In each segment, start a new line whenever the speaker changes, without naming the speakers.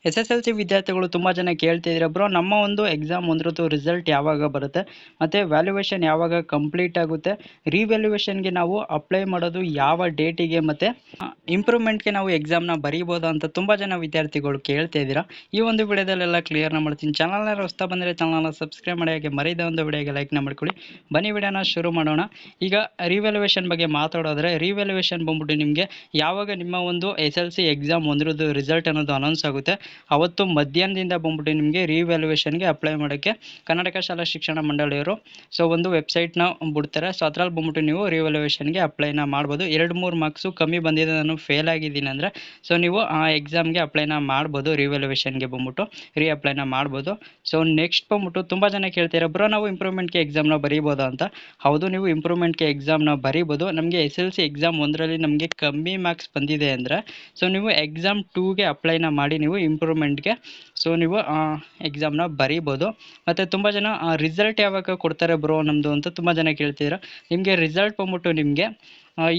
S S L C ವಿದ್ಯಾರ್ಥಿಗಳು ತುಂಬ ಜನ ಕೇಳ್ತಿದ್ದೀರಾ ಬ್ರೋ, ನಮ್ಮ ಒಂದು ಎಕ್ಸಾಮ್ ಒಂದ್ರದ್ದು ರಿಸಲ್ಟ್ ಯಾವಾಗ ಬರುತ್ತೆ ಮತ್ತು ವ್ಯಾಲ್ಯೂಯೇಷನ್ ಯಾವಾಗ ಕಂಪ್ಲೀಟ್ ಆಗುತ್ತೆ, ರಿವ್ಯಾಲ್ಯೂಯೇಷನ್ಗೆ ನಾವು ಅಪ್ಲೈ ಮಾಡೋದು ಯಾವ ಡೇಟಿಗೆ ಮತ್ತು ಇಂಪ್ರೂವ್ಮೆಂಟ್ಗೆ ನಾವು ಎಕ್ಸಾಮ್ನ ಬರೀಬೋದಾ ಅಂತ ತುಂಬ ಜನ ವಿದ್ಯಾರ್ಥಿಗಳು ಕೇಳ್ತಾ ಇದ್ದೀರಾ. ಈ ಒಂದು ವಿಡಿಯೋದಲ್ಲೆಲ್ಲ ಕ್ಲಿಯರ್ನ ಮಾಡ್ತೀನಿ. ಚಾನಲ್ನ ಹೊಸ್ತಾ ಬಂದರೆ ಚಾನಲ್ನ ಸಬ್ಸ್ಕ್ರೈಬ್ ಮಾಡಿ, ಹಾಗೆ ಮರಿದ ಒಂದು ವಿಡಿಯೋಗೆ ಲೈಕ್ನ ಮಾಡ್ಕೊಳ್ಳಿ. ಬನ್ನಿ ವಿಡಿಯೋನ ಶುರು ಮಾಡೋಣ. ಈಗ ರಿವ್ಯಾಲ್ಯೂಯೇಷನ್ ಬಗ್ಗೆ ಮಾತಾಡೋದ್ರೆ, ರಿವ್ಯಾಲ್ಯೂಯೇಷನ್ ಬಂದ್ಬಿಟ್ಟು ನಿಮಗೆ ಯಾವಾಗ ನಿಮ್ಮ ಒಂದು ಎಸ್ ಎಲ್ ಸಿ ಎಕ್ಸಾಮ್ ಒಂದ್ರದ್ದು ರಿಸಲ್ಟ್ ಅನ್ನೋದು ಅನೌನ್ಸ್ ಆಗುತ್ತೆ ಅವತ್ತು ಮಧ್ಯಾಹ್ನದಿಂದ ಬಂದ್ಬಿಟ್ಟು ನಿಮಗೆ ರಿವ್ಯಾಲ್ಯೂಯೇಷನ್ಗೆ ಅಪ್ಲೈ ಮಾಡೋಕ್ಕೆ ಕರ್ನಾಟಕ ಶಾಲಾ ಶಿಕ್ಷಣ ಮಂಡಳಿಯವರು ಒಂದು ವೆಬ್ಸೈಟ್ನ ಬಿಡ್ತಾರೆ. ಸೊ ಅದ್ರಲ್ಲಿ ಬಂದ್ಬಿಟ್ಟು ನೀವು ರಿವ್ಯಾಲ್ಯೂಯೇಷನ್ಗೆ ಅಪ್ಲೈನ ಮಾಡ್ಬೋದು. 2-3 ಮಾರ್ಕ್ಸು ಕಮ್ಮಿ ಬಂದಿದೆ, ನಾನು ಫೇಲ್ ಆಗಿದ್ದೀನಿ ಅಂದರೆ ಸೊ ನೀವು ಆ ಎಕ್ಸಾಮ್ಗೆ ಅಪ್ಲೈನ ಮಾಡ್ಬೋದು. ರಿವ್ಯಾಲ್ಯೂಯೇಷನ್ಗೆ ಬಂದ್ಬಿಟ್ಟು ಅಪ್ಲೈನ ಮಾಡ್ಬೋದು. ಸೊ ನೆಕ್ಸ್ಟ್ ಬಂದ್ಬಿಟ್ಟು ತುಂಬ ಜನ ಕೇಳ್ತೀರಾ ಬ್ರೋ, ನಾವು ಇಂಪ್ರೂವ್ಮೆಂಟ್ಗೆ ಎಕ್ಸಾಮ್ನ ಬರೀಬೋದಾ ಅಂತ. ಹೌದು, ನೀವು ಇಂಪ್ರೂವ್ಮೆಂಟ್ಗೆ ಎಕ್ಸಾಮ್ನ ಬರೀಬೋದು. ನಮಗೆ ಎಸ್ ಎಲ್ ಸಿ ಎಕ್ಸಾಮ್ ಒಂದರಲ್ಲಿ ನಮಗೆ ಕಮ್ಮಿ ಮಾರ್ಕ್ಸ್ ಬಂದಿದೆ ಅಂದರೆ ಸೊ ನೀವು ಎಕ್ಸಾಮ್ 2ಗೆ ಅಪ್ಲೈನ ಮಾಡಿ ನೀವು ಇಂಪ್ರೂವ್ಮೆಂಟ್ಗೆ ಸೊ ನೀವು ಎಕ್ಸಾಮ್ನ ಬರೀಬೋದು. ಮತ್ತು ತುಂಬ ಜನ ರಿಸಲ್ಟ್ ಯಾವಾಗ ಕೊಡ್ತಾರೆ ಬ್ರೋ ನಮ್ಮದು ಅಂತ ತುಂಬ ಜನ ಕೇಳ್ತಿದ್ದೀರಾ. ನಿಮಗೆ ರಿಸಲ್ಟ್ ಬಂದ್ಬಿಟ್ಟು ನಿಮಗೆ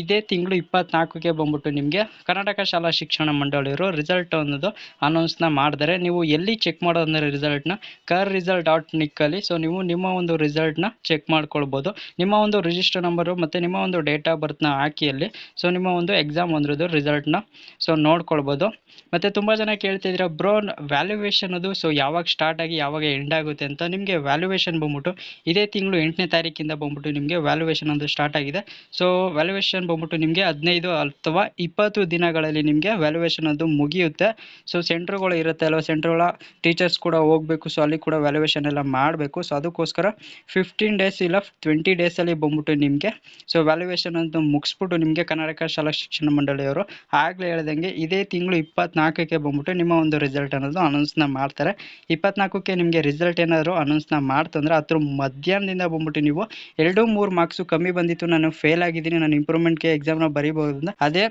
ಇದೇ ತಿಂಗಳು 24ಕ್ಕೆ ಬಂದ್ಬಿಟ್ಟು ನಿಮಗೆ ಕರ್ನಾಟಕ ಶಾಲಾ ಶಿಕ್ಷಣ ಮಂಡಳಿಯವರು ರಿಸಲ್ಟ್ ಅನ್ನೋದು ಅನೌನ್ಸ್ನ ಮಾಡಿದರೆ, ನೀವು ಎಲ್ಲಿ ಚೆಕ್ ಮಾಡೋದಂದರೆ ರಿಸಲ್ಟ್ನ KRResult.nic ಸೊ ನೀವು ನಿಮ್ಮ ಒಂದು ರಿಸಲ್ಟ್ನ ಚೆಕ್ ಮಾಡ್ಕೊಳ್ಬೋದು. ನಿಮ್ಮ ಒಂದು ರಿಜಿಸ್ಟರ್ ನಂಬರು ಮತ್ತು ನಿಮ್ಮ ಒಂದು ಡೇಟ್ ಆಫ್ ಬರ್ತ್ನ ಹಾಕಿ ಅಲ್ಲಿ ಸೊ ನಿಮ್ಮ ಒಂದು ಎಕ್ಸಾಮ್ ಒಂದ್ರದ್ದು ರಿಸಲ್ಟ್ನ ಸೊ ನೋಡ್ಕೊಳ್ಬೋದು. ಮತ್ತು ತುಂಬ ಜನ ಕೇಳ್ತಿದ್ದೀರಾ ಬ್ರೋ, ವ್ಯಾಲ್ಯೂಯೇಷನ್ ಅದು ಸೊ ಯಾವಾಗ ಸ್ಟಾರ್ಟ್ ಆಗಿ ಯಾವಾಗ ಎಂಡ್ ಆಗುತ್ತೆ ಅಂತ. ನಿಮಗೆ ವ್ಯಾಲ್ಯೂಯೇಷನ್ ಬಂದ್ಬಿಟ್ಟು ಇದೇ ತಿಂಗಳು 8ನೇ ತಾರೀಕಿಂದ ಬಂದ್ಬಿಟ್ಟು ನಿಮಗೆ ವ್ಯಾಲ್ಯೂಯೇಷನ್ ಒಂದು ಸ್ಟಾರ್ಟ್ ಆಗಿದೆ. ಸೊ ವ್ಯಾಲ್ಯೂಯೇಷನ್ ಬಂದ್ಬಿಟ್ಟು ನಿಮಗೆ 15 ಅಥವಾ 20 ದಿನಗಳಲ್ಲಿ ನಿಮಗೆ ವ್ಯಾಲ್ಯೂಯೇಷನ್ ಅದು ಮುಗಿಯುತ್ತೆ. ಸೊ ಸೆಂಟ್ರ್ಗಳು ಇರುತ್ತೆ ಅಲ್ವ, ಸೆಂಟ್ರ್ಗಳ ಟೀಚರ್ಸ್ ಕೂಡ ಹೋಗಬೇಕು. ಸೊ ಅಲ್ಲಿ ಕೂಡ ವ್ಯಾಲ್ಯೂಯೇಷನ್ ಎಲ್ಲ ಮಾಡಬೇಕು. ಸೊ ಅದಕ್ಕೋಸ್ಕರ 15 ಡೇಸ್ ಇಲ್ಲ 20 ಡೇಸಲ್ಲಿ ಬಂದ್ಬಿಟ್ಟು ನಿಮಗೆ ಸೊ ವ್ಯಾಲ್ಯೂಯೇಷನ್ ಅಂತ ಮುಗಿಸ್ಬಿಟ್ಟು ನಿಮಗೆ ಕರ್ನಾಟಕ ಶಾಲಾ ಶಿಕ್ಷಣ ಮಂಡಳಿಯವರು ಆಗಲೇ ಹೇಳ್ದಂಗೆ ಇದೇ ತಿಂಗಳು 24ಕ್ಕೆ ಬಂದ್ಬಿಟ್ಟು ನಿಮ್ಮ ಒಂದು ರಿಸಲ್ಟ್ ಅನ್ನೋದು ಅನೌನ್ಸ್ನ ಮಾಡ್ತಾರೆ. 24ಕ್ಕೆ ನಿಮಗೆ ರಿಸಲ್ಟ್ ಏನಾದರೂ ಅನೌನ್ಸ್ನ ಮಾಡ್ತಂದ್ರೆ ಅದ್ರ ಮಧ್ಯಾಹ್ನದಿಂದ ಬಂದ್ಬಿಟ್ಟು ನೀವು 2-3 ಮಾರ್ಕ್ಸು ಕಮ್ಮಿ ಬಂದಿತ್ತು, ನಾನು ಫೇಲ್ ಆಗಿದ್ದೀನಿ, ನಾನು ಇಂಪ್ರೂವ್ಮೆಂಟ್ಗೆ ಎಕ್ಸಾಮ್ನ ಬರೀಬಹುದು, ಅದೇ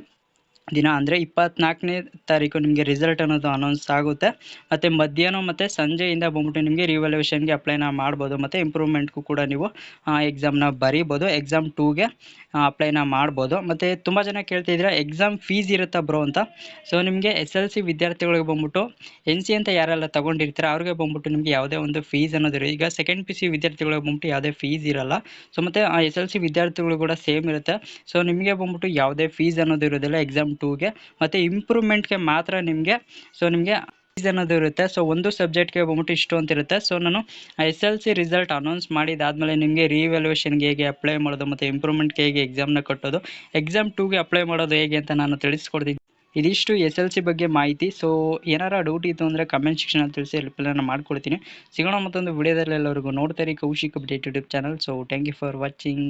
ದಿನ ಅಂದರೆ 24ನೇ ತಾರೀಕು ನಿಮಗೆ ರಿಸಲ್ಟ್ ಅನ್ನೋದು ಅನೌನ್ಸ್ ಆಗುತ್ತೆ. ಮತ್ತು ಮಧ್ಯಾಹ್ನ ಮತ್ತು ಸಂಜೆಯಿಂದ ಬಂದ್ಬಿಟ್ಟು ನಿಮಗೆ ರಿವ್ಯಾಲ್ಯೂಯೇಷನ್ಗೆ ಅಪ್ಲೈನ ಮಾಡ್ಬೋದು ಮತ್ತು ಇಂಪ್ರೂವ್ಮೆಂಟ್ಗೂ ಕೂಡ ನೀವು ಎಕ್ಸಾಮ್ನ ಬರೀಬೋದು. ಎಕ್ಸಾಮ್ 2ಗೆ ಅಪ್ಲೈನ ಮಾಡ್ಬೋದು. ಮತ್ತು ತುಂಬ ಜನ ಕೇಳ್ತಿದ್ದೀರಾ ಎಕ್ಸಾಮ್ ಫೀಸ್ ಇರುತ್ತಾ ಬ್ರೋ ಅಂತ. ಸೊ ನಿಮಗೆ ಎಸ್ ಎಲ್ ಸಿ ವಿದ್ಯಾರ್ಥಿಗಳಿಗೆ ಬಂದ್ಬಿಟ್ಟು NC ಅಂತ ಯಾರೆಲ್ಲ ತೊಗೊಂಡಿರ್ತಾರೆ ಅವ್ರಿಗೆ ಬಂದ್ಬಿಟ್ಟು ನಿಮಗೆ ಯಾವುದೇ ಒಂದು ಫೀಸ್ ಅನ್ನೋದಿರೋ, ಈಗ ಸೆಕೆಂಡ್ PC ವಿದ್ಯಾರ್ಥಿಗಳಿಗೆ ಬಂದ್ಬಿಟ್ಟು ಯಾವುದೇ ಫೀಸ್ ಇರಲ್ಲ. ಸೊ ಮತ್ತು SLC ವಿದ್ಯಾರ್ಥಿಗಳು ಕೂಡ ಸೇಮ್ ಇರುತ್ತೆ. ಸೊ ನಿಮಗೆ ಬಂದ್ಬಿಟ್ಟು ಯಾವುದೇ ಫೀಸ್ ಅನ್ನೋದು ಇರೋದಿಲ್ಲ ಎಕ್ಸಾಮ್ 2ಗೆ. ಮತ್ತು ಇಂಪ್ರೂವ್ಮೆಂಟ್ಗೆ ಮಾತ್ರ ನಿಮಗೆ ಸೊ ನಿಮಗೆ ಫೀಸ್ ಅನ್ನೋದು ಇರುತ್ತೆ. ಸೊ ಒಂದು ಸಬ್ಜೆಕ್ಟ್ಗೆ ಬಂದ್ಬಿಟ್ಟು ಇಷ್ಟು ಅಂತ ಇರುತ್ತೆ. ಸೊ ನಾನು SLC ರಿಸಲ್ಟ್ ಅನೌನ್ಸ್ ಮಾಡಿದಾದಮೇಲೆ ನಿಮಗೆ ರಿವ್ಯಾಲ್ಯೂಯೇಷನ್ಗೆ ಹೇಗೆ ಅಪ್ಲೈ ಮಾಡೋದು ಮತ್ತು ಇಂಪ್ರೂವ್ಮೆಂಟ್ಗೆ ಹೇಗೆ ಎಕ್ಸಾಮ್ನ ಕಟ್ಟೋದು, ಎಕ್ಸಾಮ್ 2ಗೆ ಅಪ್ಲೈ ಮಾಡೋದು ಹೇಗೆ ಅಂತ ನಾನು ತಿಳಿಸ್ಕೊಡ್ತೀನಿ. ಇದಿಷ್ಟು SLC ಬಗ್ಗೆ ಮಾಹಿತಿ. ಸೊ ಏನಾರ ಡೌಟ್ ಇತ್ತು ಅಂದರೆ ಕಮೆಂಟ್ ಸೆಕ್ಷನಲ್ಲಿ ತಿಳಿಸಿ, ರಿಪ್ಲೈನ ಮಾಡ್ಕೊಡ್ತೀನಿ. ಸಿಗೋಣ ಮತ್ತೊಂದು ವಿಡಿಯೋದಲ್ಲಿ. ಎಲ್ಲರಿಗೂ ನೋಡ್ತಾ ಇರಿ Kaushik update YouTube channel. So thank you for watching.